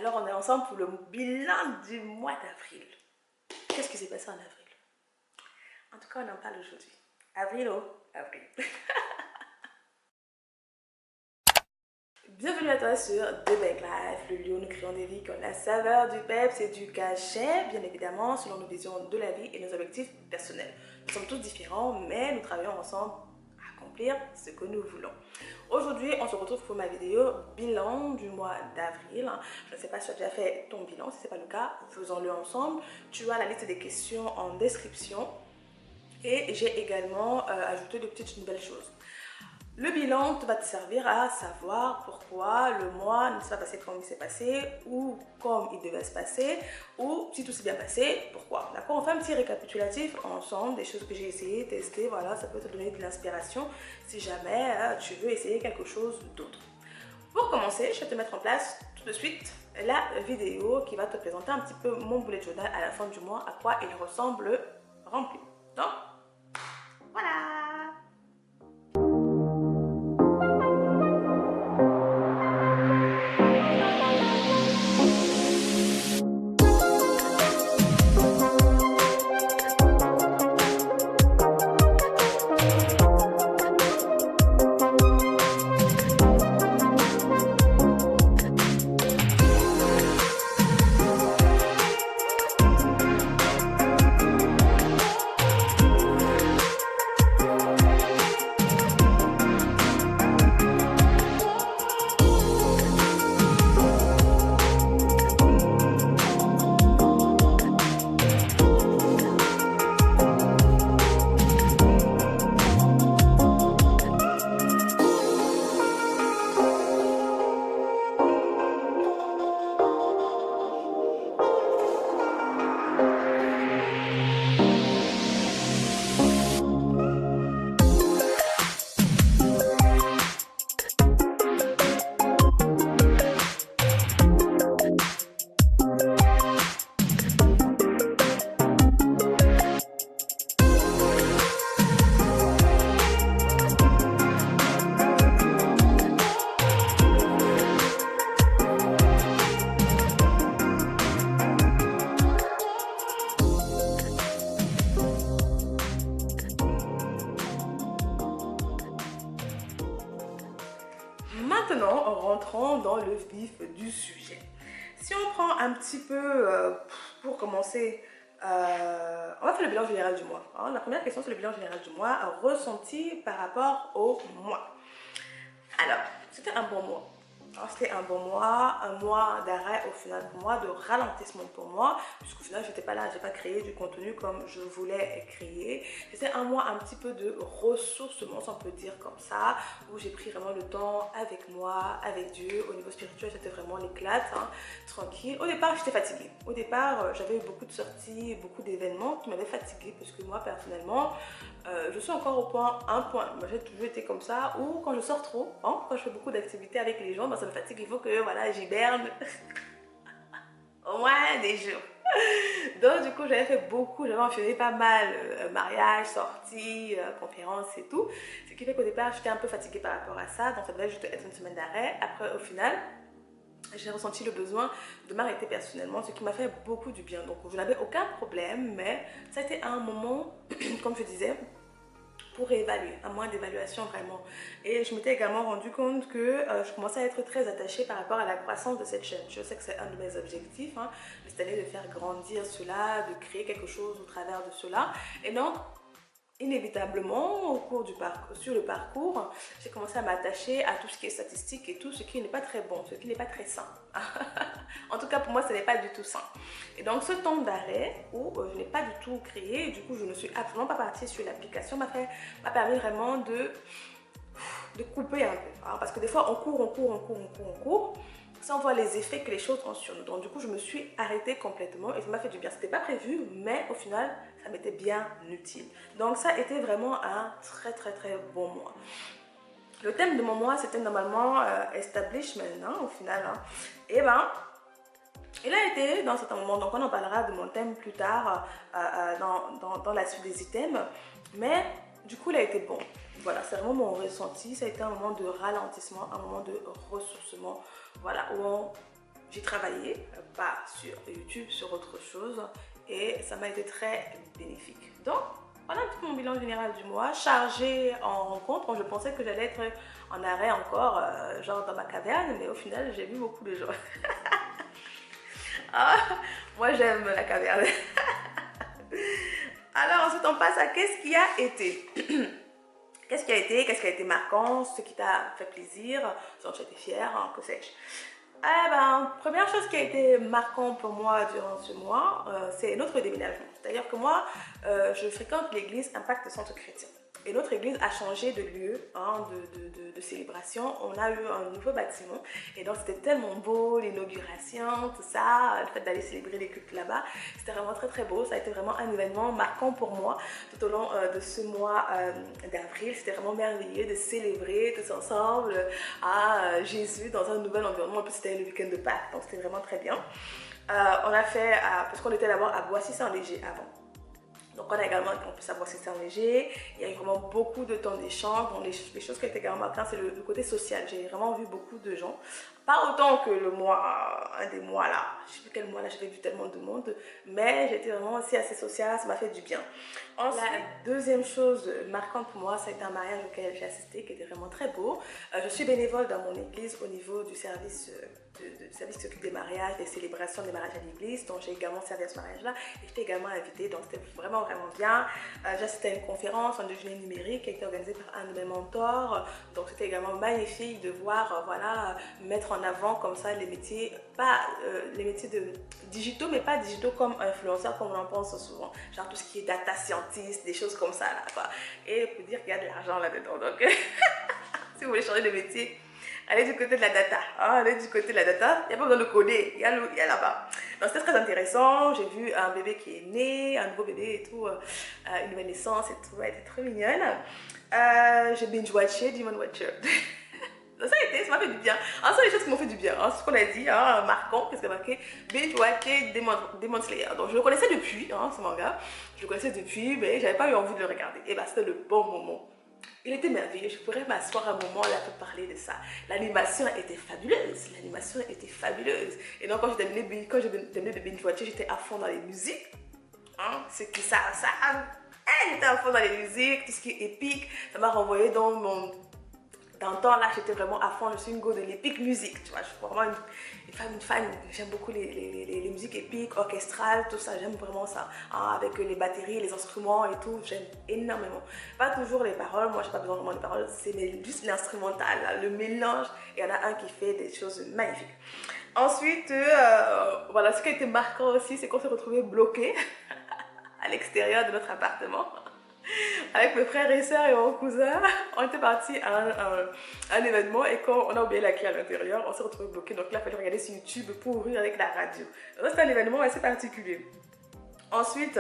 Alors on est ensemble pour le bilan du mois d'avril. Qu'est-ce qui s'est passé en avril? En tout cas, on en parle aujourd'hui. Avril, oh, avril. Bienvenue à toi sur The Bake Life, le lieu où nous créons des vies qui ont la saveur du peps et du cachet, bien évidemment, selon nos visions de la vie et nos objectifs personnels. Nous sommes tous différents, mais nous travaillons ensemble à accomplir ce que nous voulons. Aujourd'hui, on se retrouve pour ma vidéo bilan du mois d'avril. Je ne sais pas si tu as déjà fait ton bilan, si ce n'est pas le cas, faisons-le ensemble. Tu as la liste des questions en description et j'ai également ajouté de petites nouvelles choses. Le bilan va te servir à savoir pourquoi le mois ne s'est pas passé comme il s'est passé ou comme il devait se passer ou si tout s'est bien passé, pourquoi. D'accord? On fait un petit récapitulatif ensemble des choses que j'ai essayé, testé, voilà, ça peut te donner de l'inspiration si jamais tu veux essayer quelque chose d'autre. Pour commencer, je vais te mettre en place tout de suite la vidéo qui va te présenter un petit peu mon bullet journal à la fin du mois, à quoi il ressemble rempli. Donc, voilà! Maintenant, rentrons dans le vif du sujet. Si on prend un petit peu, pour commencer, on va faire le bilan général du mois. Alors, la première question, c'est le bilan général du mois, ressenti par rapport au mois. Alors, c'était un bon mois. C'était un bon mois, un mois d'arrêt au final pour moi, de ralentissement pour moi, puisqu'au final, je n'étais pas là, je n'ai pas créé du contenu comme je voulais créer. C'était un mois un petit peu de ressourcement, si on peut dire comme ça, où j'ai pris vraiment le temps avec moi, avec Dieu. Au niveau spirituel, c'était vraiment l'éclate, hein, tranquille. Au départ, j'étais fatiguée. Au départ, j'avais eu beaucoup de sorties, beaucoup d'événements qui m'avaient fatiguée, parce que moi, personnellement, je suis encore au point, moi j'ai toujours été comme ça, ou quand je sors trop, hein, quand je fais beaucoup d'activités avec les gens, ben, ça me fatigue, il faut que voilà, j'hiberne au moins des jours. Donc du coup j'avais fait beaucoup, j'avais enchaîné pas mal, mariage, sorties, conférences et tout, ce qui fait qu'au départ j'étais un peu fatiguée par rapport à ça, donc ça devait juste être une semaine d'arrêt. Après au final, j'ai ressenti le besoin de m'arrêter personnellement, ce qui m'a fait beaucoup du bien. Donc je n'avais aucun problème, mais ça a été un moment, comme je disais, pour évaluer, un mois d'évaluation vraiment. Et je m'étais également rendu compte que je commençais à être très attachée par rapport à la croissance de cette chaîne. Je sais que c'est un de mes objectifs, hein, cette année, de faire grandir cela, de créer quelque chose au travers de cela. Et donc, inévitablement, au cours du parcours, sur le parcours, j'ai commencé à m'attacher à tout ce qui est statistique et tout ce qui n'est pas très bon, ce qui n'est pas très sain. En tout cas, pour moi, ce n'est pas du tout sain. Et donc, ce temps d'arrêt où je n'ai pas du tout créé, du coup, je ne suis absolument pas partie sur l'application, m'a permis vraiment de couper un peu. Hein, parce que des fois, on court. Sans voir les effets que les choses ont sur nous. Donc du coup, je me suis arrêtée complètement et ça m'a fait du bien. C'était pas prévu, mais au final, ça m'était bien utile. Donc ça a été vraiment un très bon mois. Le thème de mon mois, c'était normalement establishment, hein, au final. Hein. Et ben, il a été dans certains moments, donc on en parlera de mon thème plus tard dans la suite des items. Mais du coup, il a été bon. Voilà, c'est vraiment mon ressenti. Ça a été un moment de ralentissement, un moment de ressourcement. Voilà, où j'ai travaillé, pas sur YouTube, sur autre chose, et ça m'a été très bénéfique. Donc, voilà un petit peu mon bilan général du mois, chargé en rencontres. Je pensais que j'allais être en arrêt encore, genre dans ma caverne, mais au final, j'ai vu beaucoup de gens. Ah, moi, j'aime la caverne. Alors, ensuite, on passe à qu'est-ce qui a été. Qu'est-ce qui a été marquant, ce qui t'a fait plaisir, ce dont tu étais fière, hein, que sais-je. Eh ben, première chose qui a été marquante pour moi durant ce mois, c'est notre déménagement. C'est-à-dire que moi, je fréquente l'église Impact Centre Chrétien. Et notre église a changé de lieu, hein, de célébration. On a eu un nouveau bâtiment. Et donc, c'était tellement beau, l'inauguration, tout ça, le fait d'aller célébrer les cultes là-bas. C'était vraiment très, très beau. Ça a été vraiment un événement marquant pour moi tout au long de ce mois d'avril. C'était vraiment merveilleux de célébrer tous ensemble à Jésus dans un nouvel environnement. En plus, c'était le week-end de Pâques, donc c'était vraiment très bien. On a fait, parce qu'on était d'abord à Boissy-Saint-Léger avant. Donc on a également un campus à Boissy-Saint-Léger. Il y a eu vraiment beaucoup de temps d'échange. Donc les choses qui étaient également marquantes, c'est le côté social. J'ai vraiment vu beaucoup de gens. Pas autant que le mois, un des mois là. Je ne sais plus quel mois là, j'avais vu tellement de monde. Mais j'étais vraiment aussi assez sociale, ça m'a fait du bien. Ensuite, la deuxième chose marquante pour moi, ça a été un mariage auquel j'ai assisté, qui était vraiment très beau. Je suis bénévole dans mon église au niveau du service service qui s'occupe des mariages, des célébrations des mariages à l'église. Donc j'ai également servi à ce mariage-là et j'étais également invitée. Donc c'était vraiment bien. J'ai assisté à une conférence, un déjeuner numérique qui a été organisé par un de mes mentors. Donc c'était également magnifique de voir, voilà, mettre en avant comme ça les métiers, pas les métiers digitaux, mais pas digitaux comme influenceurs comme on en pense souvent. Genre tout ce qui est data scientist, des choses comme ça là, quoi. Et pour dire qu'il y a de l'argent là-dedans. Donc si vous voulez changer de métier, allez du côté de la data, hein, allez du côté de la data, il n'y a pas besoin de coder, il y a là-bas. Donc c'était très intéressant, j'ai vu un bébé qui est né, un nouveau bébé et tout, une nouvelle naissance et tout, elle était très mignonne. J'ai binge-watché Demon Watcher. Ça m'a fait du bien. Ce sont les choses qui m'ont fait du bien. Hein, ce qu'on a dit, hein, marquant, qu'est-ce qui a marqué? Binge-watcher Demon Slayer. Donc je le connaissais depuis, hein, ce manga. Je le connaissais depuis, mais j'avais pas eu envie de le regarder. Et bah c'était le bon moment. Il était merveilleux, je pourrais m'asseoir un moment là pour parler de ça. L'animation était fabuleuse. Et donc quand j'ai terminé de binge-watcher, j'étais à fond dans les musiques. Hein, c'est que ça, j'étais à fond dans les musiques, tout ce qui est épique. Ça m'a renvoyé dans mon... Dans le temps là, j'étais vraiment à fond, je suis une go de l'épique musique, tu vois, je suis vraiment une fan, j'aime beaucoup les musiques épiques, orchestrales, tout ça, j'aime vraiment ça, hein, avec les batteries, les instruments et tout, j'aime énormément. Pas toujours les paroles, moi j'ai pas besoin vraiment des paroles, c'est juste l'instrumental, le mélange, et il y en a un qui fait des choses magnifiques. Ensuite, voilà, ce qui a été marquant aussi, c'est qu'on s'est retrouvés bloqués à l'extérieur de notre appartement. Avec mes frères et sœurs et mon cousin, on était partis à un événement et quand on a oublié la clé à l'intérieur, on s'est retrouvés bloqués. Donc là, il fallait regarder sur YouTube pour ouvrir avec la radio. Donc c'était un événement assez particulier. Ensuite,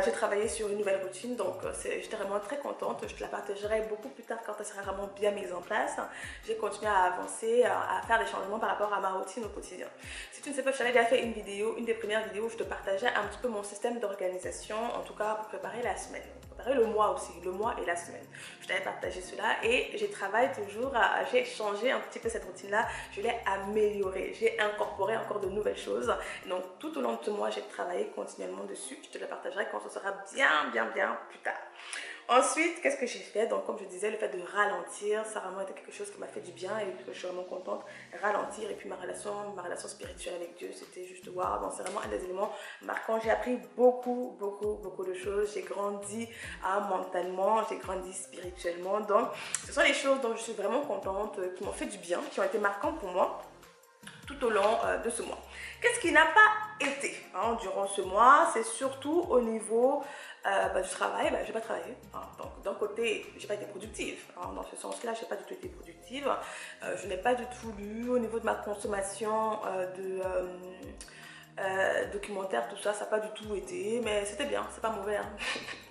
j'ai travaillé sur une nouvelle routine, donc j'étais vraiment très contente. Je te la partagerai beaucoup plus tard quand elle sera vraiment bien mise en place. J'ai continué à avancer, à faire des changements par rapport à ma routine au quotidien. Si tu ne sais pas, j'avais déjà fait une vidéo, une des premières vidéos où je te partageais un petit peu mon système d'organisation, en tout cas pour préparer la semaine. Le mois aussi, le mois et la semaine. Je t'avais partagé cela et je travaille toujours, j'ai changé un petit peu cette routine-là, je l'ai améliorée, j'ai incorporé encore de nouvelles choses. Donc tout au long de ce mois, j'ai travaillé continuellement dessus. Je te la partagerai quand ce sera bien plus tard. Ensuite, qu'est-ce que j'ai fait? Donc, comme je disais, le fait de ralentir, ça a vraiment été quelque chose qui m'a fait du bien et que je suis vraiment contente. Ralentir et puis ma relation spirituelle avec Dieu, c'était juste waouh. Donc, c'est vraiment un des éléments marquants. J'ai appris beaucoup de choses. J'ai grandi mentalement, j'ai grandi spirituellement. Donc, ce sont les choses dont je suis vraiment contente, qui m'ont fait du bien, qui ont été marquantes pour moi tout au long de ce mois. Qu'est-ce qui n'a pas été durant ce mois? C'est surtout au niveau du travail. Je n'ai pas travaillé. Donc d'un côté, je n'ai pas été productive. Dans ce sens-là, je n'ai pas du tout été productive. Je n'ai pas du tout lu au niveau de ma consommation documentaire, tout ça, ça n'a pas du tout été, mais c'était bien, c'est pas mauvais, hein.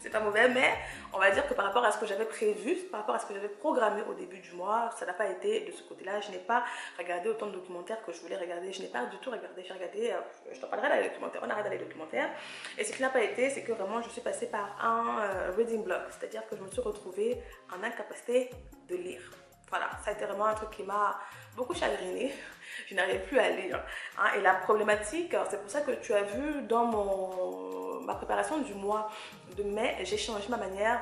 C'est pas mauvais, mais on va dire que par rapport à ce que j'avais prévu, par rapport à ce que j'avais programmé au début du mois, ça n'a pas été de ce côté-là. Je n'ai pas regardé autant de documentaires que je voulais regarder, je n'ai pas du tout regardé, j'ai regardé, je t'en parlerai dans les documentaires, on arrête dans les documentaires, et ce qui n'a pas été, c'est que vraiment je suis passée par un reading block, c'est-à-dire que je me suis retrouvée en incapacité de lire. Voilà, ça a été vraiment un truc qui m'a beaucoup chagrinée. Je n'arrivais plus à lire. Hein. Et la problématique, c'est pour ça que tu as vu dans ma préparation du mois de mai, j'ai changé ma manière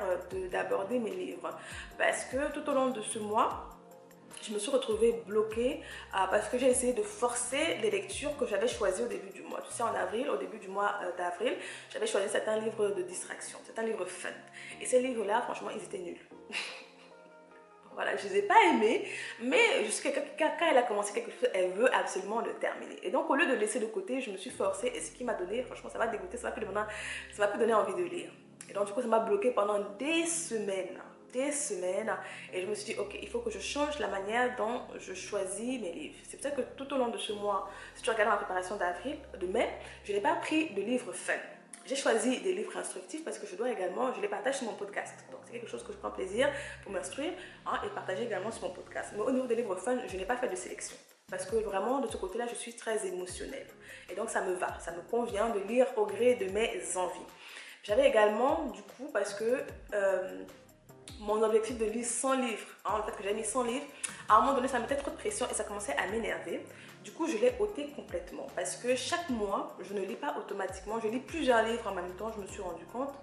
d'aborder mes livres. Parce que tout au long de ce mois, je me suis retrouvée bloquée parce que j'ai essayé de forcer les lectures que j'avais choisies au début du mois. Tu sais, en avril, au début du mois d'avril, j'avais choisi certains livres de distraction, certains livres fun. Et ces livres-là, franchement, ils étaient nuls. Voilà, je ne les ai pas aimés, mais je suis quelqu'un qui, quand elle a commencé quelque chose, elle veut absolument le terminer. Et donc, au lieu de laisser de côté, je me suis forcée, et ce qui m'a donné, franchement, ça m'a dégoûté, ça m'a plus donné envie de lire. Et donc, du coup, ça m'a bloqué pendant des semaines, et je me suis dit, ok, il faut que je change la manière dont je choisis mes livres. C'est pour ça que tout au long de ce mois, si tu regardes ma préparation de mai, je n'ai pas pris de livres fun. J'ai choisi des livres instructifs parce que je les partage sur mon podcast. Donc, c'est quelque chose que je prends plaisir pour m'instruire et partager également sur mon podcast. Mais au niveau des livres fun, je n'ai pas fait de sélection. Parce que vraiment, de ce côté-là, je suis très émotionnelle. Et donc, ça me va, ça me convient de lire au gré de mes envies. J'avais également, du coup, parce que mon objectif de lire 100 livres, le fait que j'ai mis 100 livres, à un moment donné, ça me mettait trop de pression et ça commençait à m'énerver. Du coup, je l'ai ôté complètement parce que chaque mois, je ne lis pas automatiquement. Je lis plusieurs livres en même temps, je me suis rendu compte.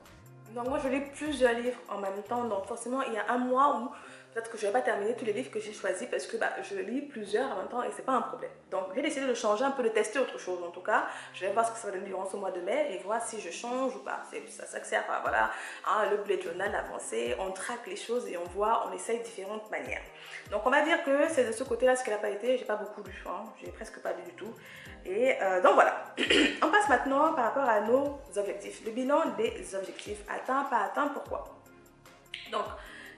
Donc moi, je lis plusieurs livres en même temps. Donc forcément, il y a un mois où peut-être que je ne vais pas terminer tous les livres que j'ai choisis parce que je lis plusieurs en même temps et c'est pas un problème. Donc j'ai décidé de changer un peu, de tester autre chose. En tout cas, je vais voir ce que ça va donner durant ce mois de mai et voir si je change ou pas. Ça sert à voilà, le bullet journal avancé, on traque les choses et on voit, on essaye différentes manières. Donc on va dire que c'est de ce côté-là ce qu'elle n'a pas été. J'ai pas beaucoup lu, j'ai presque pas lu du tout. Et donc voilà, on passe maintenant par rapport à nos objectifs. Le bilan des objectifs, atteint, pas atteint, pourquoi? Donc,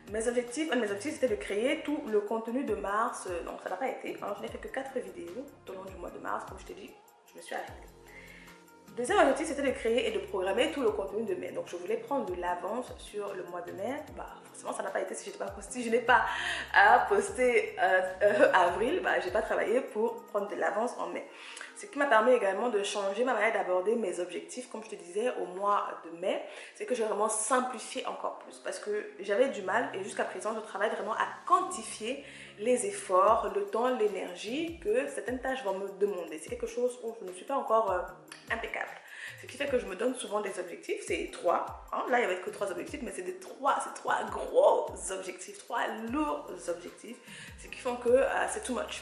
un de mes objectifs c'était de créer tout le contenu de mars, donc ça n'a pas été. Je n'ai fait que 4 vidéos tout au long du mois de mars, comme je t'ai dit, je me suis arrêtée. Deuxième objectif, c'était de créer et de programmer tout le contenu de mai. Donc, je voulais prendre de l'avance sur le mois de mai. Forcément, ça n'a pas été si je n'ai pas posté avril. Je n'ai pas travaillé pour prendre de l'avance en mai. Ce qui m'a permis également de changer ma manière d'aborder mes objectifs, comme je te disais, au mois de mai. C'est que j'ai vraiment simplifié encore plus parce que j'avais du mal et jusqu'à présent, je travaille vraiment à quantifier les efforts, le temps, l'énergie que certaines tâches vont me demander. C'est quelque chose où je ne suis pas encore impeccable. Ce qui fait que je me donne souvent des objectifs, c'est 3. Là, il n'y avait que 3 objectifs, mais c'est 3 gros objectifs, 3 lourds objectifs, ce qui font que c'est too much.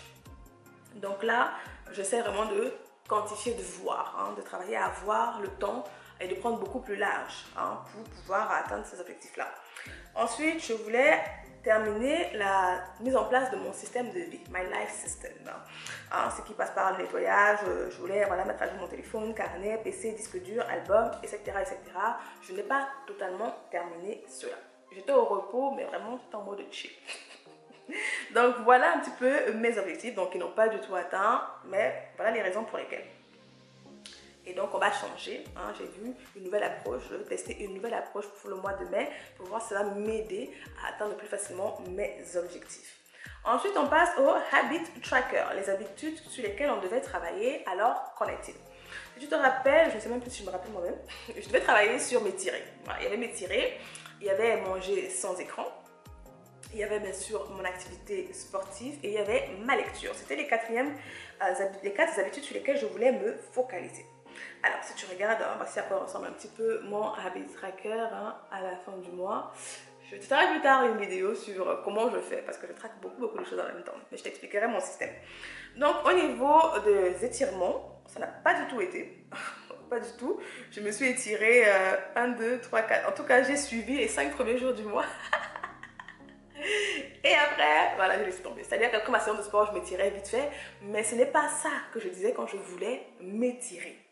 Donc là, j'essaie vraiment de quantifier, de voir, de travailler à voir le temps et de prendre beaucoup plus large pour pouvoir atteindre ces objectifs-là. Ensuite, je voulais terminer la mise en place de mon système de vie, my life system. Ce qui passe par le nettoyage, je voulais mettre à jour mon téléphone, carnet, PC, disque dur, album, etc., etc. Je n'ai pas totalement terminé cela. J'étais au repos, mais vraiment tout en mode chill. Donc voilà un petit peu mes objectifs, donc ils n'ont pas du tout atteint, mais voilà les raisons pour lesquelles. Et donc on va changer, j'ai vu une nouvelle approche, je vais tester une nouvelle approche pour le mois de mai pour voir si ça va m'aider à atteindre plus facilement mes objectifs. Ensuite on passe au habit tracker, les habitudes sur lesquelles on devait travailler, alors qu'en est-il? Si tu te rappelles, je ne sais même plus si je me rappelle moi-même, je devais travailler sur m'étirer. Il y avait m'étirer, il y avait manger sans écran, il y avait bien sûr mon activité sportive et il y avait ma lecture. C'était les 4 habitudes sur lesquelles je voulais me focaliser. Alors, si tu regardes, voici à quoi ressemble un petit peu mon habit tracker à la fin du mois. Je te ferai plus tard une vidéo sur comment je fais parce que je traque beaucoup de choses en même temps. Mais je t'expliquerai mon système. Donc, au niveau des étirements, ça n'a pas du tout été. Pas du tout. Je me suis étirée 1, 2, 3, 4. En tout cas, j'ai suivi les 5 premiers jours du mois. Et après, voilà, je laisse tomber. C'est-à-dire qu'après ma séance de sport, je m'étirais vite fait. Mais ce n'est pas ça que je disais quand je voulais m'étirer.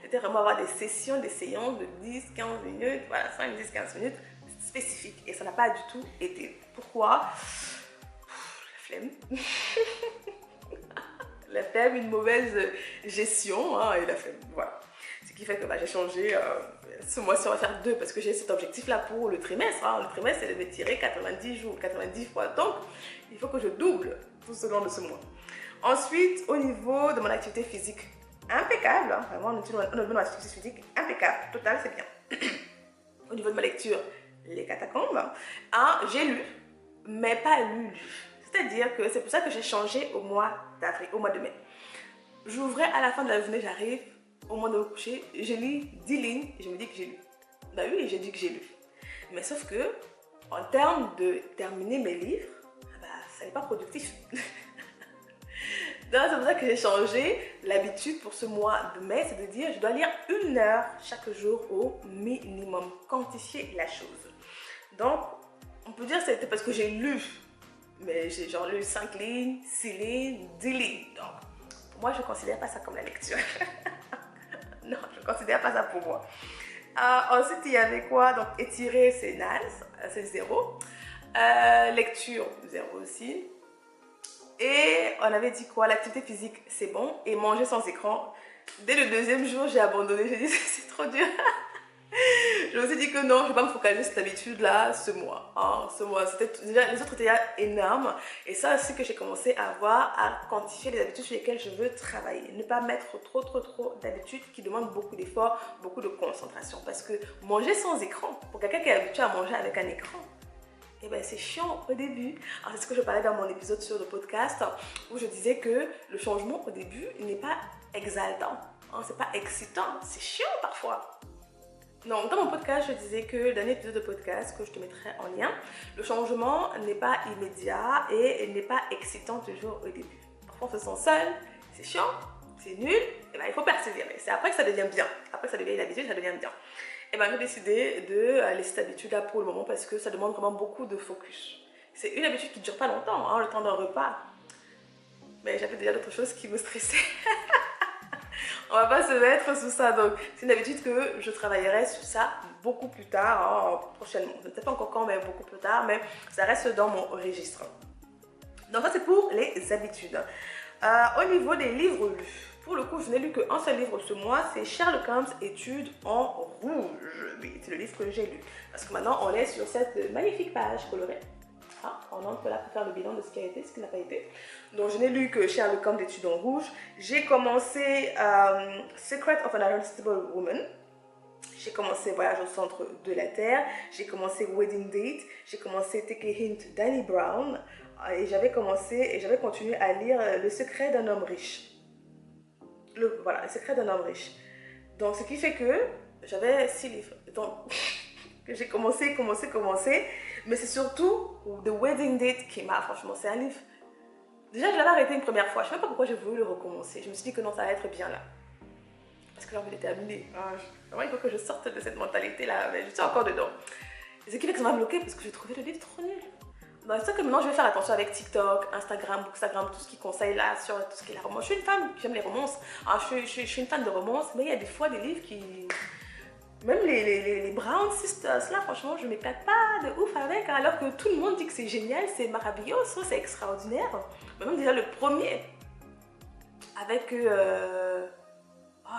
C'était vraiment avoir des sessions, des séances de 10, 15 minutes, voilà, 5, 10, 15 minutes spécifiques. Et ça n'a pas du tout été. Pourquoi? La flemme. La flemme, une mauvaise gestion et la flemme. Voilà. Ce qui fait que j'ai changé. Ce mois-ci, on va faire 2 parce que j'ai cet objectif-là pour le trimestre. Le trimestre, c'est de m'étirer 90 jours, 90 fois. Donc, il faut que je double tout ce long de ce mois. Ensuite, au niveau de mon activité physique, impeccable. Vraiment, au niveau de mon activité physique, impeccable. Total, c'est bien. Au niveau de ma lecture, les catacombes. J'ai lu, mais pas lu. C'est-à-dire que c'est pour ça que j'ai changé au mois d'avril, au mois de mai. J'ouvrais à la fin de la journée, j'arrive au moment de me coucher, je lis 10 lignes et je me dis que j'ai lu. Bah oui, j'ai dit que j'ai lu. Mais sauf que, en termes de terminer mes livres, bah, ça n'est pas productif. Donc c'est pour ça que j'ai changé l'habitude pour ce mois de mai, c'est de dire je dois lire 1 heure chaque jour au minimum, quantifier la chose. Donc on peut dire que c'était parce que j'ai lu, mais j'ai genre lu 5 lignes, 6 lignes, 10 lignes. Donc pour moi je ne considère pas ça comme la lecture. Non, je ne considère pas ça pour moi. Ensuite il y avait quoi? Donc étirer c'est naze, c'est 0. Lecture 0 aussi. Et on avait dit quoi? L'activité physique, c'est bon. Et manger sans écran. Dès le 2e jour, j'ai abandonné. J'ai dit, c'est trop dur. Je me suis dit que non, je ne vais pas me focaliser sur cette habitude-là ce mois. Ce mois, déjà, les autres étaient énormes. Et ça aussi que j'ai commencé à voir, à quantifier les habitudes sur lesquelles je veux travailler. Ne pas mettre trop d'habitudes qui demandent beaucoup d'efforts, beaucoup de concentration. Parce que manger sans écran, pour quelqu'un qui est habitué à manger avec un écran, eh ben c'est chiant au début. C'est ce que je parlais dans mon épisode sur le podcast où je disais que le changement au début n'est pas exaltant, c'est pas excitant, c'est chiant parfois. Non, dans mon podcast, je disais que le dernier épisode de podcast que je te mettrai en lien, le changement n'est pas immédiat et n'est pas excitant toujours au début. Parfois on se sent seul, c'est chiant, c'est nul, et ben il faut persévérer. C'est après que ça devient bien, après que ça devient une habitude, ça devient bien. Et ben, j'ai décidé de laisser cette habitude-là pour le moment parce que ça demande vraiment beaucoup de focus. C'est une habitude qui ne dure pas longtemps, le temps d'un repas. Mais j'avais déjà d'autres choses qui me stressaient. On va pas se mettre sous ça. Donc, c'est une habitude que je travaillerai sur ça beaucoup plus tard, prochainement. Je ne sais pas encore quand, mais beaucoup plus tard. Mais ça reste dans mon registre. Donc, ça, c'est pour les habitudes. Au niveau des livres lus. Pour le coup, je n'ai lu qu'un seul livre ce mois, c'est Sherlock Holmes, Études en rouge. Oui, c'est le livre que j'ai lu. Parce que maintenant, on est sur cette magnifique page colorée. On entre là pour faire le bilan de ce qui a été, ce qui n'a pas été. Donc, je n'ai lu que Sherlock Holmes, Études en rouge. J'ai commencé Secret of an Irresistible Woman. J'ai commencé Voyage au centre de la Terre. J'ai commencé Wedding Date. J'ai commencé Take a Hint, Danny Brown. Et j'avais continué à lire Le secret d'un homme riche. Voilà, Le secret d'un homme riche. Donc, ce qui fait que j'avais 6 livres. Donc, que j'ai commencé. Mais c'est surtout The Wedding Date qui m'a, franchement, c'est un livre. Déjà, je l'avais arrêté une première fois. Je ne sais même pas pourquoi j'ai voulu le recommencer. Je me suis dit que non, ça allait être bien là. Parce que j'ai envie de terminer. Vraiment, il faut que je sorte de cette mentalité-là. Mais je suis encore dedans. Et ce qui fait que ça m'a bloqué parce que j'ai trouvé le livre trop nul. Donc, c'est ça que maintenant je vais faire attention avec TikTok, Instagram, Bookstagram, tout ce qui conseille là sur tout ce qui est la romance. Je suis une femme, j'aime les romances. Je suis une fan de romances, mais il y a des fois des livres qui. Même les Brown Sisters là, franchement, je ne m'éclate pas de ouf avec. Alors que tout le monde dit que c'est génial, c'est maravilloso, c'est extraordinaire. Mais même déjà le premier, avec.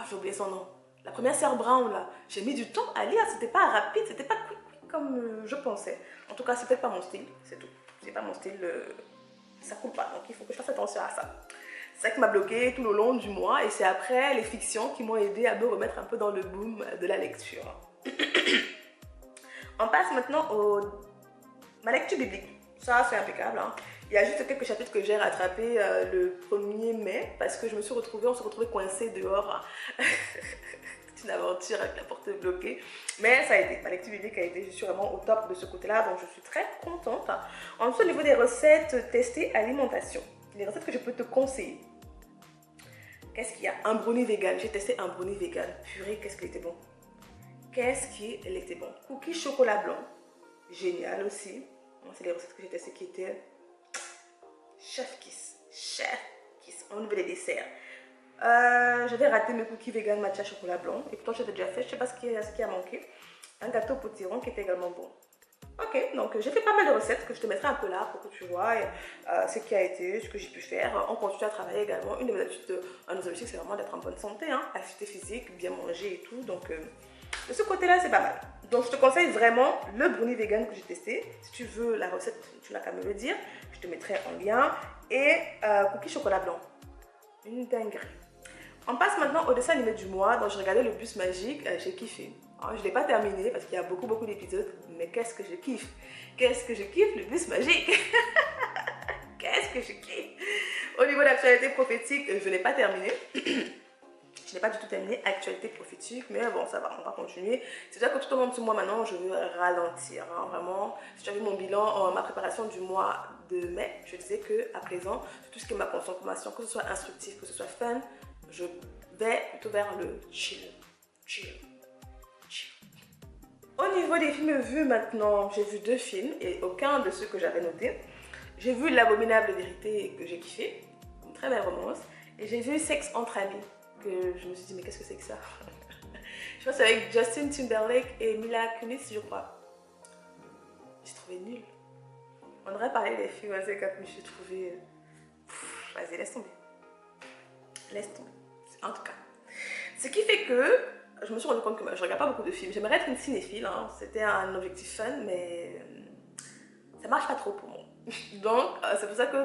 J'ai oublié son nom. La première sœur Brown là, j'ai mis du temps à lire, c'était pas rapide, c'était pas comme je pensais. En tout cas, c'est peut-être pas mon style, c'est tout. C'est pas mon style, ça coule pas, donc il faut que je fasse attention à ça. C'est ça qui m'a bloqué tout le long du mois et c'est après les fictions qui m'ont aidé à me remettre un peu dans le boom de la lecture. On passe maintenant ma lecture biblique. Ça, c'est impeccable. Il y a juste quelques chapitres que j'ai rattrapés le 1er mai parce que on s'est retrouvés coincés dehors. Une aventure avec la porte bloquée, mais ça a été, ma lecture biblique a été, je suis vraiment au top de ce côté-là, donc je suis très contente. Ensuite, au niveau des recettes testées alimentation, les recettes que je peux te conseiller. Qu'est-ce qu'il y a? Un brownie vegan, j'ai testé un brownie vegan, purée, qu'est-ce qu'il était bon. Cookies chocolat blanc, génial aussi. C'est les recettes que j'ai testées qui étaient chef kiss, au niveau des desserts. J'avais raté mes cookies vegan matcha chocolat blanc et pourtant j'avais déjà fait, je ne sais pas ce qui a manqué. Un gâteau potiron qui était également bon. Ok, donc j'ai fait pas mal de recettes que je te mettrai un peu là pour que tu vois ce qui a été, ce que j'ai pu faire. On continue à travailler également. Une de mes habitudes, un de nos objectifs, c'est vraiment d'être en bonne santé, activité physique, bien manger et tout. Donc de ce côté-là, c'est pas mal. Donc je te conseille vraiment le brownie vegan que j'ai testé. Si tu veux la recette, tu n'as qu'à me le dire. Je te mettrai en lien. Et cookies chocolat blanc. Une dinguerie. On passe maintenant au dessin animé du mois. Donc, j'ai regardé le bus magique. J'ai kiffé. Je ne l'ai pas terminé parce qu'il y a beaucoup d'épisodes. Mais qu'est-ce que je kiffe! Qu'est-ce que je kiffe le bus magique! Qu'est-ce que je kiffe. Au niveau de l'actualité prophétique, je n'ai pas terminé. Je n'ai pas du tout terminé actualité prophétique, mais bon, ça va, on va continuer. C'est vrai que tout au long de ce mois maintenant, je veux ralentir, hein, vraiment. Si tu as vu mon bilan, ma préparation du mois de mai, je disais qu'à présent, tout ce qui est ma consommation, que ce soit instructif, que ce soit fun, je vais plutôt vers le chill. Au niveau des films vus maintenant, j'ai vu 2 films et aucun de ceux que j'avais notés. J'ai vu L'Abominable Vérité que j'ai kiffé, une très belle romance, et j'ai vu Sexe entre amis, que je me suis dit mais qu'est-ce que c'est que ça. Je pense que c'est avec Justin Timberlake et Mila Kunis, je crois. J'ai trouvé nul. On aurait parlé des films assez comme j'ai trouvé... Vas-y, laisse tomber. Laisse tomber. En tout cas. Ce qui fait que je me suis rendu compte que je regarde pas beaucoup de films. J'aimerais être une cinéphile, hein. C'était un objectif fun, mais ça marche pas trop pour moi. Donc, c'est pour ça que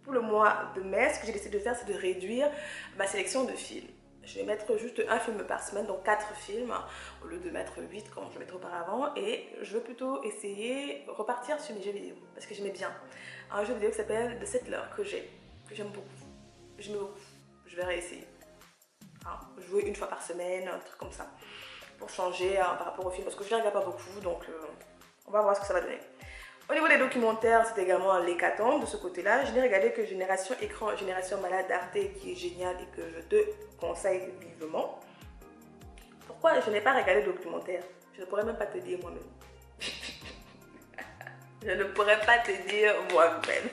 pour le mois de mai, ce que j'ai décidé de faire, c'est de réduire ma sélection de films. Je vais mettre juste un film par semaine, donc 4 films, au lieu de mettre 8 comme je mettais auparavant. Et je veux plutôt essayer de repartir sur mes jeux vidéo, parce que j'aimais bien. Un jeu vidéo qui s'appelle The Settler, que j'aime beaucoup. J'aime beaucoup. Je vais réessayer. Hein, jouer une fois par semaine, un truc comme ça, pour changer par rapport au film, parce que je ne regarde pas beaucoup, donc on va voir ce que ça va donner. Au niveau des documentaires, c'est également l'hécatombe de ce côté-là. Je n'ai regardé que Génération Écran, Génération Malade d'Arte, qui est génial et que je te conseille vivement. Pourquoi je n'ai pas regardé de documentaire? Je ne pourrais même pas te dire moi-même. Je ne pourrais pas te dire moi-même.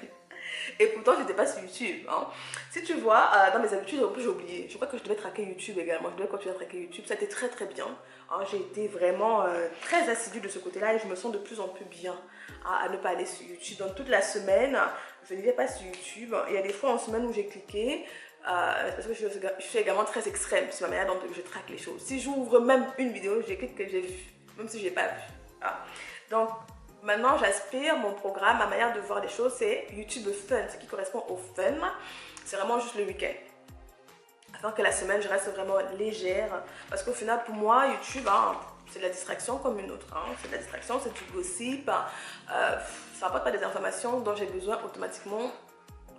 Et pourtant, je n'étais pas sur YouTube. Hein. Si tu vois, dans mes habitudes, en plus j'ai oublié. Je crois que je devais traquer YouTube également. Je devais continuer à traquer YouTube. Ça a été très très bien. Hein. J'ai été vraiment très assidue de ce côté-là et je me sens de plus en plus bien à ne pas aller sur YouTube. Donc toute la semaine, je n'y vais pas sur YouTube. Il y a des fois en semaine où j'ai cliqué. Parce que je suis également très extrême sur la manière dont je traque les choses. Si j'ouvre même une vidéo, je clique que j'ai vu. Même si je n'ai pas vu. Hein. Donc, maintenant, j'aspire, mon programme, ma manière de voir les choses, c'est YouTube Fun. Ce qui correspond au fun, c'est vraiment juste le week-end. Afin que la semaine, je reste vraiment légère. Parce qu'au final, pour moi, YouTube, hein, c'est de la distraction comme une autre. Hein. C'est de la distraction, c'est du gossip. Ça n'apporte pas des informations dont j'ai besoin automatiquement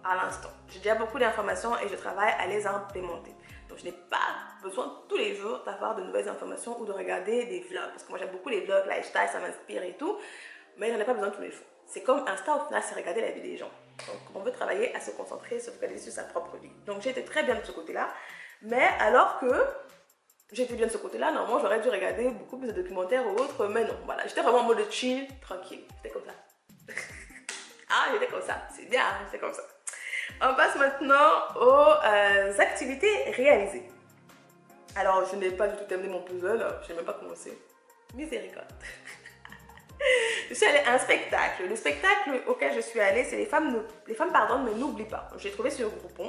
à l'instant. J'ai déjà beaucoup d'informations et je travaille à les implémenter. Donc, je n'ai pas besoin tous les jours d'avoir de nouvelles informations ou de regarder des vlogs. Parce que moi, j'aime beaucoup les vlogs, lifestyle, ça m'inspire et tout. Mais j'en ai pas besoin tous les jours. C'est comme Insta, au final, c'est regarder la vie des gens. Donc, on veut travailler à se concentrer, se focaliser sur sa propre vie. Donc, j'ai été très bien de ce côté-là. Mais alors que j'étais bien de ce côté-là, normalement, j'aurais dû regarder beaucoup plus de documentaires ou autres. Mais non, voilà. J'étais vraiment en mode chill, tranquille. J'étais comme ça. Ah, j'étais comme ça. C'est bien, hein, j'étais comme ça. On passe maintenant aux activités réalisées. Alors, je n'ai pas du tout terminé mon puzzle. Je n'ai même pas commencé. Miséricorde. Je suis allée à un spectacle. Le spectacle auquel je suis allée, c'est les femmes pardonnent mais n'oublient pas. J'ai trouvé sur Groupon.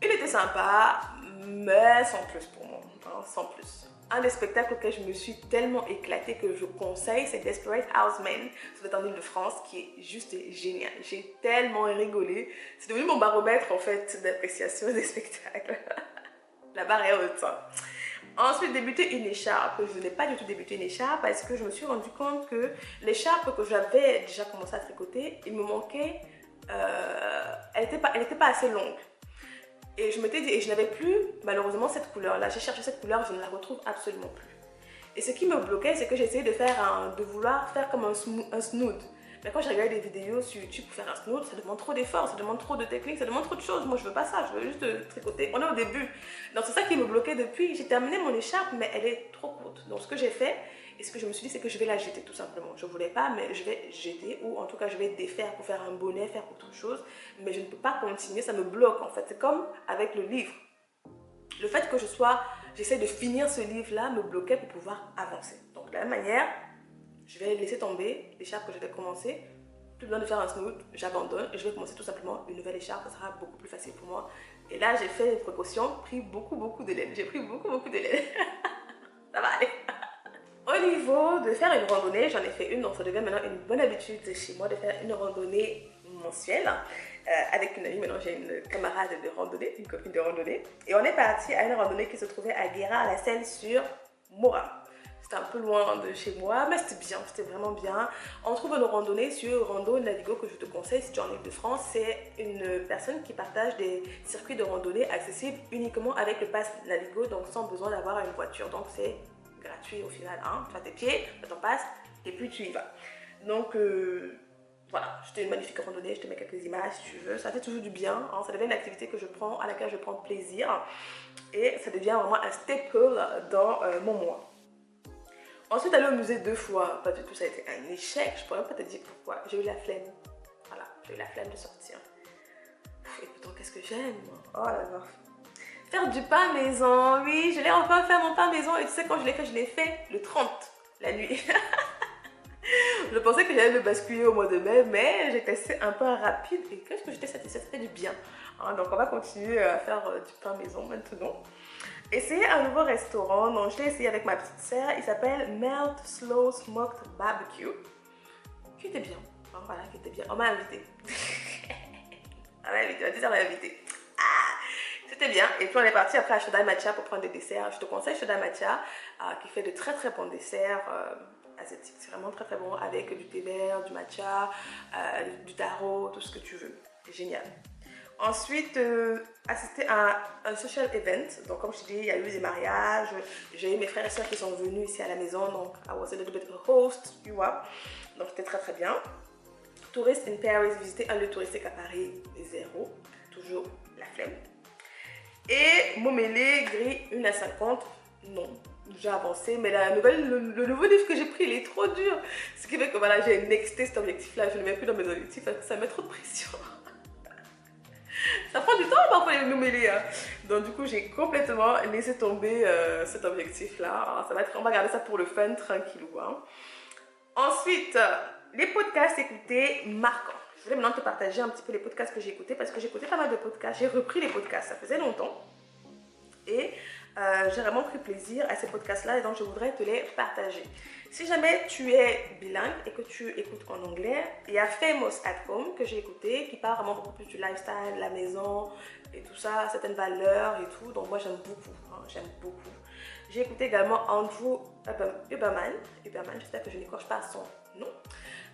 Il était sympa, mais sans plus pour moi. Hein, sans plus. Un des spectacles auquel je me suis tellement éclatée que je conseille, c'est Desperate Housemen. C'est en Île-de-France qui est juste génial. J'ai tellement rigolé. C'est devenu mon baromètre en fait d'appréciation des spectacles. La barre est haute. Hein. Ensuite, débuter une écharpe. Je n'ai pas du tout débuté une écharpe parce que je me suis rendu compte que l'écharpe que j'avais déjà commencé à tricoter, il me manquait, elle n'était pas assez longue. Et je m'étais dit, et je n'avais plus malheureusement cette couleur-là. J'ai cherché cette couleur, je ne la retrouve absolument plus. Et ce qui me bloquait, c'est que j'essayais de vouloir faire comme un snood. Mais quand j'ai regardé des vidéos sur YouTube pour faire un snood, ça demande trop d'efforts, ça demande trop de technique, ça demande trop de choses. Moi, je veux pas ça, je veux juste tricoter. On est au début. Donc, c'est ça qui me bloquait depuis. J'ai terminé mon écharpe, mais elle est trop courte. Donc, ce que j'ai fait, et ce que je me suis dit, c'est que je vais la jeter tout simplement. Je voulais pas, mais je vais jeter, ou en tout cas, je vais défaire pour faire un bonnet, faire autre chose. Mais je ne peux pas continuer, ça me bloque en fait. C'est comme avec le livre. Le fait que j'essaie de finir ce livre-là me bloquait pour pouvoir avancer. Donc, de la même manière, je vais laisser tomber l'écharpe que j'avais commencé. Plus besoin de faire un snood, j'abandonne et je vais commencer tout simplement une nouvelle écharpe. Ça sera beaucoup plus facile pour moi. Et là, j'ai fait des précautions, pris beaucoup de laine. J'ai pris beaucoup de laine. Ça va aller. Au niveau de faire une randonnée, j'en ai fait une. Donc, ça devient maintenant une bonne habitude chez moi de faire une randonnée mensuelle. Avec une amie, maintenant j'ai une camarade de randonnée, une copine de randonnée. Et on est parti à une randonnée qui se trouvait à Guérin, à la Seine sur Mora. c'était un peu loin de chez moi, mais c'était bien, c'était vraiment bien. On trouve nos randonnées sur Rando Navigo que je te conseille si tu es en Ile-de-France. C'est une personne qui partage des circuits de randonnée accessibles uniquement avec le pass Navigo, donc sans besoin d'avoir une voiture. Donc c'est gratuit au final, hein. Tu as tes pieds, tu as ton pass et puis tu y vas. Donc voilà, c'était une magnifique randonnée, je te mets quelques images si tu veux. Ça fait toujours du bien, hein. Ça devient une activité que je prends, à laquelle je prends plaisir. Et ça devient vraiment un staple dans mon mois. Ensuite, aller au musée 2 fois, pas du tout, ça a été un échec. Je pourrais même pas te dire pourquoi. J'ai eu la flemme. Voilà, j'ai eu la flemme de sortir. Et pourtant, qu'est-ce que j'aime, moi. Oh là là. Faire du pain maison, oui, je l'ai enfin fait mon pain maison. Et tu sais, quand je l'ai fait le 30, la nuit. Je pensais que j'allais le basculer au mois de mai, mais j'ai testé un pain rapide. Et qu'est-ce que j'étais satisfaite, ça fait du bien. Hein, donc, on va continuer à faire du pain maison maintenant. Essayez un nouveau restaurant, donc je l'ai essayé avec ma petite sœur, il s'appelle Melt Slow Smoked Barbecue, qui était bien, hein, voilà, qui était bien, on m'a invité, on m'a invité, on m'a invité, c'était bien, et puis on est parti après à Shodai Matcha pour prendre des desserts. Je te conseille Shodai Matcha, qui fait de très très bons desserts asiatiques, c'est vraiment très très bon, avec du thé vert, du matcha, du taro, tout ce que tu veux, c'est génial. Ensuite, assister à un social event. Donc, comme je te dis, il y a eu des mariages. J'ai eu mes frères et soeurs qui sont venus ici à la maison. Donc, I was a little bit a host, tu vois. Donc, c'était très, très bien. Tourist in Paris, visiter un lieu touristique à Paris, zéro. Toujours la flemme. Et Momélé, gris 1 à 50. Non, j'ai avancé. Mais le nouveau livre que j'ai pris, il est trop dur. Ce qui fait que voilà, j'ai nexté cet objectif-là. Je ne le mets plus dans mes objectifs parce que ça met trop de pression. Ça prend du temps parfois les mêler. Hein. Donc du coup, j'ai complètement laissé tomber cet objectif-là. Ça va être, on va garder ça pour le fun, tranquillou. Hein. Ensuite, les podcasts écoutés marquants. Je voulais maintenant te partager un petit peu les podcasts que j'ai écoutés parce que j'ai écouté pas mal de podcasts. J'ai repris les podcasts, ça faisait longtemps. Et j'ai vraiment pris plaisir à ces podcasts-là et donc je voudrais te les partager. Si jamais tu es bilingue et que tu écoutes en anglais, il y a Famous at Home que j'ai écouté qui parle vraiment beaucoup plus du lifestyle, la maison et tout ça, certaines valeurs et tout. Donc moi j'aime beaucoup, hein, j'aime beaucoup. J'ai écouté également Andrew Huberman, j'espère que je n'écorche pas son nom.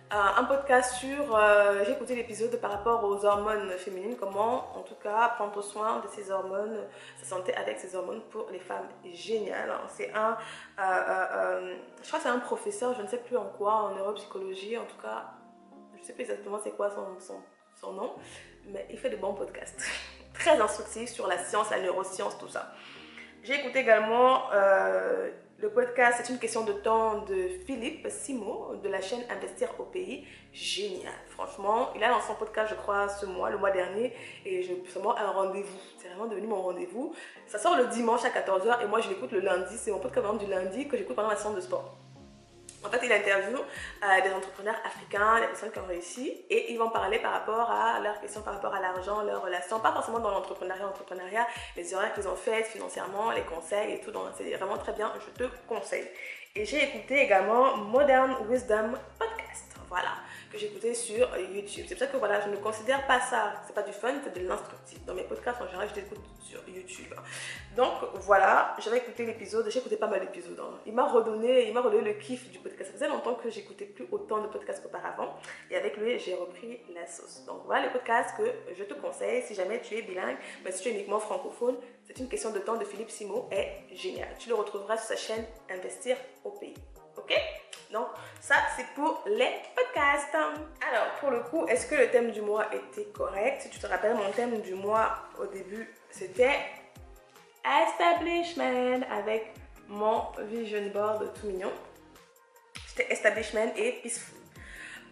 Un podcast sur, j'ai écouté l'épisode par rapport aux hormones féminines, comment en tout cas prendre soin de ses hormones, sa santé avec ses hormones pour les femmes. Génial, hein. C'est un, je crois que c'est un professeur, je ne sais plus en quoi, en neuropsychologie, en tout cas, je ne sais plus exactement c'est quoi son nom, mais il fait de bons podcasts, très instructifs sur la science, la neuroscience, tout ça. J'ai écouté également le podcast C'est une question de temps de Philippe Simo de la chaîne Investir au pays. Génial, franchement. Il a lancé son podcast, je crois, ce mois, le mois dernier. Et c'est vraiment un rendez-vous. C'est vraiment devenu mon rendez-vous. Ça sort le dimanche à 14 h et moi je l'écoute le lundi. C'est mon podcast du lundi que j'écoute pendant la séance de sport. En fait, il interviewe des entrepreneurs africains, des personnes qui ont réussi et ils vont parler par rapport à leurs questions, par rapport à l'argent, leurs relations, pas forcément dans l'entrepreneuriat, les erreurs qu'ils ont faites financièrement, les conseils et tout. Donc, c'est vraiment très bien, je te conseille. Et j'ai écouté également Modern Wisdom Podcast, voilà, que j'ai écouté sur YouTube. C'est pour ça que voilà, je ne considère pas ça, c'est pas du fun, c'est de l'instructif. Dans mes podcasts, en général, je l'écoute sur YouTube. Donc voilà, j'avais écouté l'épisode, j'ai écouté pas mal d'épisodes. Hein. Il m'a redonné le kiff du podcast. Ça faisait longtemps que j'écoutais plus autant de podcasts qu'auparavant. Et avec lui, j'ai repris la sauce. Donc voilà le podcast que je te conseille si jamais tu es bilingue, mais si tu es uniquement francophone, c'est une question de temps de Philippe Simo est génial. Tu le retrouveras sur sa chaîne Investir au pays. Ok? Donc ça c'est pour les podcasts. Alors pour le coup, est-ce que le thème du mois était correct? Si tu te rappelles, mon thème du mois au début, c'était Establishment avec mon vision board tout mignon. C'était Establishment et Peaceful.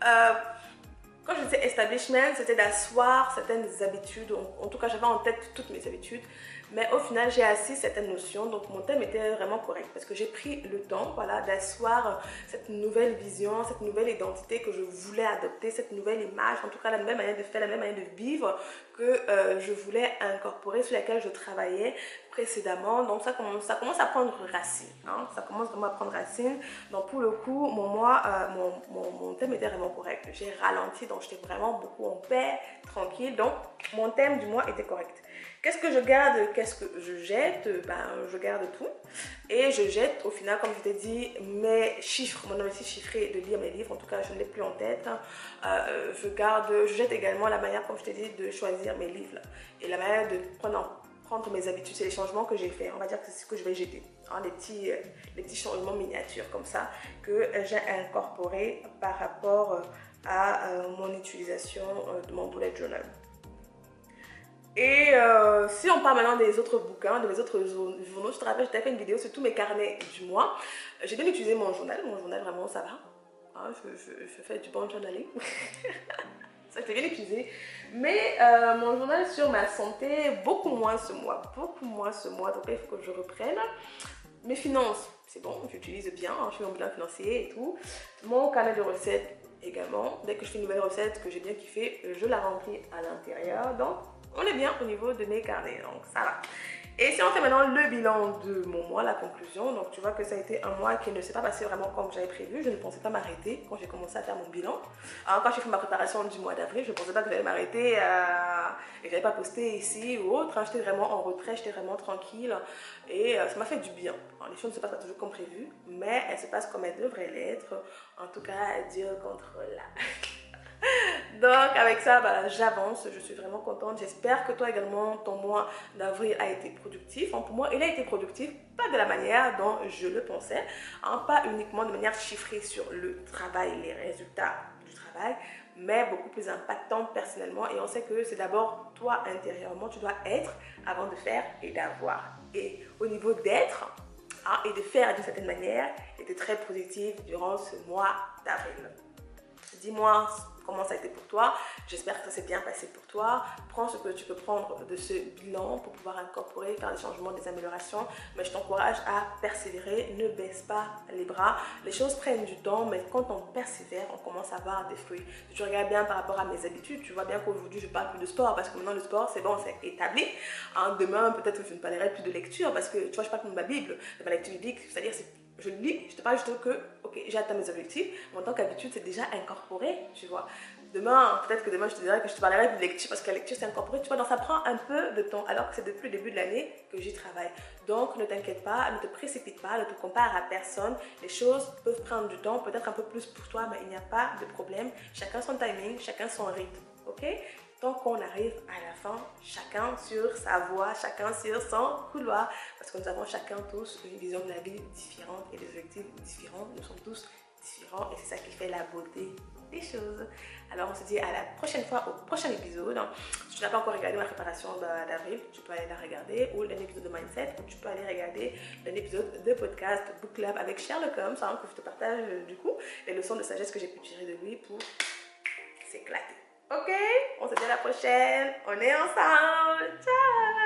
Quand je disais Establishment, c'était d'asseoir certaines habitudes. En tout cas, j'avais en tête toutes mes habitudes. Mais au final, j'ai assis certaines notions. Donc, mon thème était vraiment correct parce que j'ai pris le temps voilà, d'asseoir cette nouvelle vision, cette nouvelle identité que je voulais adopter, cette nouvelle image, en tout cas la même manière de faire, la même manière de vivre que je voulais incorporer, sur laquelle je travaillais précédemment. Donc, ça commence à prendre racine. Hein. Ça commence vraiment à prendre racine. Donc, pour le coup, mon thème était vraiment correct. J'ai ralenti, donc j'étais vraiment beaucoup en paix, tranquille. Donc, mon thème du mois était correct. Qu'est-ce que je garde, qu'est-ce que je jette? Ben, je garde tout. Et je jette au final, comme je t'ai dit, mes chiffres, mon objectif chiffré de lire mes livres. En tout cas, je ne l'ai plus en tête. Je jette également la manière, comme je t'ai dit, de choisir mes livres. Et la manière de prendre mes habitudes, c'est les changements que j'ai faits. On va dire que c'est ce que je vais jeter. Hein, les petits changements miniatures comme ça que j'ai incorporés par rapport à mon utilisation de mon bullet journal. Et si on parle maintenant des autres bouquins, de mes autres journaux, je te rappelle, je t'avais fait une vidéo sur tous mes carnets du mois. J'ai bien utilisé mon journal vraiment ça va. Hein, je fais du bon journaling. Ça, je l'ai bien utilisé. Mais mon journal sur ma santé, beaucoup moins ce mois. Donc là, il faut que je reprenne. Mes finances, c'est bon, j'utilise bien, hein, je fais mon bilan financier et tout. Mon carnet de recettes également. Dès que je fais une nouvelle recette que j'ai bien kiffé, je la remplis à l'intérieur. Donc, on est bien au niveau de mes carnets, donc ça va. Et si on fait maintenant le bilan de mon mois, la conclusion, donc tu vois que ça a été un mois qui ne s'est pas passé vraiment comme j'avais prévu. Je ne pensais pas m'arrêter quand j'ai commencé à faire mon bilan. Alors quand j'ai fait ma préparation du mois d'avril, je ne pensais pas que j'allais m'arrêter et que j'allais pas poster ici ou autre. Hein. J'étais vraiment en retrait, j'étais vraiment tranquille et ça m'a fait du bien. Alors, les choses ne se passent pas toujours comme prévu, mais elles se passent comme elles devraient l'être. En tout cas, Dieu contrôle. Donc avec ça, bah, j'avance, je suis vraiment contente. J'espère que toi également, ton mois d'avril a été productif. Pour moi, il a été productif, pas de la manière dont je le pensais, hein, pas uniquement de manière chiffrée sur le travail, les résultats du travail, mais beaucoup plus impactant personnellement. Et on sait que c'est d'abord toi intérieurement, tu dois être avant de faire et d'avoir. Et au niveau d'être, hein, et de faire d'une certaine manière, était très productif durant ce mois d'avril. Dis-moi comment ça a été pour toi. J'espère que ça s'est bien passé pour toi. Prends ce que tu peux prendre de ce bilan pour pouvoir incorporer, faire des changements, des améliorations. Mais je t'encourage à persévérer. Ne baisse pas les bras. Les choses prennent du temps, mais quand on persévère, on commence à avoir des fruits. Si tu regardes bien par rapport à mes habitudes, tu vois bien qu'aujourd'hui, je parle plus de sport parce que maintenant, le sport, c'est bon, c'est établi. Hein, demain, peut-être que je ne parlerai plus de lecture parce que, tu vois, je parle de ma Bible, de ma lecture biblique. C'est-à-dire, je lis, je te parle juste que, ok, j'ai atteint mes objectifs, mais en tant qu'habitude, c'est déjà incorporé, tu vois. Demain, peut-être que demain, je te dirai que je te parlerai de lecture parce que la lecture, c'est incorporé, tu vois. Donc, ça prend un peu de temps, alors que c'est depuis le début de l'année que j'y travaille. Donc, ne t'inquiète pas, ne te précipite pas, ne te compare à personne. Les choses peuvent prendre du temps, peut-être un peu plus pour toi, mais il n'y a pas de problème. Chacun son timing, chacun son rythme, ok? Tant qu'on arrive à la fin, chacun sur sa voie, chacun sur son couloir, parce que nous avons chacun tous une vision de la vie différente et des objectifs différents. Nous sommes tous différents et c'est ça qui fait la beauté des choses. Alors on se dit à la prochaine fois, au prochain épisode. Si tu n'as pas encore regardé ma préparation d'avril, tu peux aller la regarder, ou un épisode de Mindset, ou tu peux aller regarder un épisode de podcast Book Club avec Sherlock Holmes, hein, que je te partage du coup les leçons de sagesse que j'ai pu tirer de lui pour s'éclater. Ok, on se dit à la prochaine. On est ensemble. Ciao.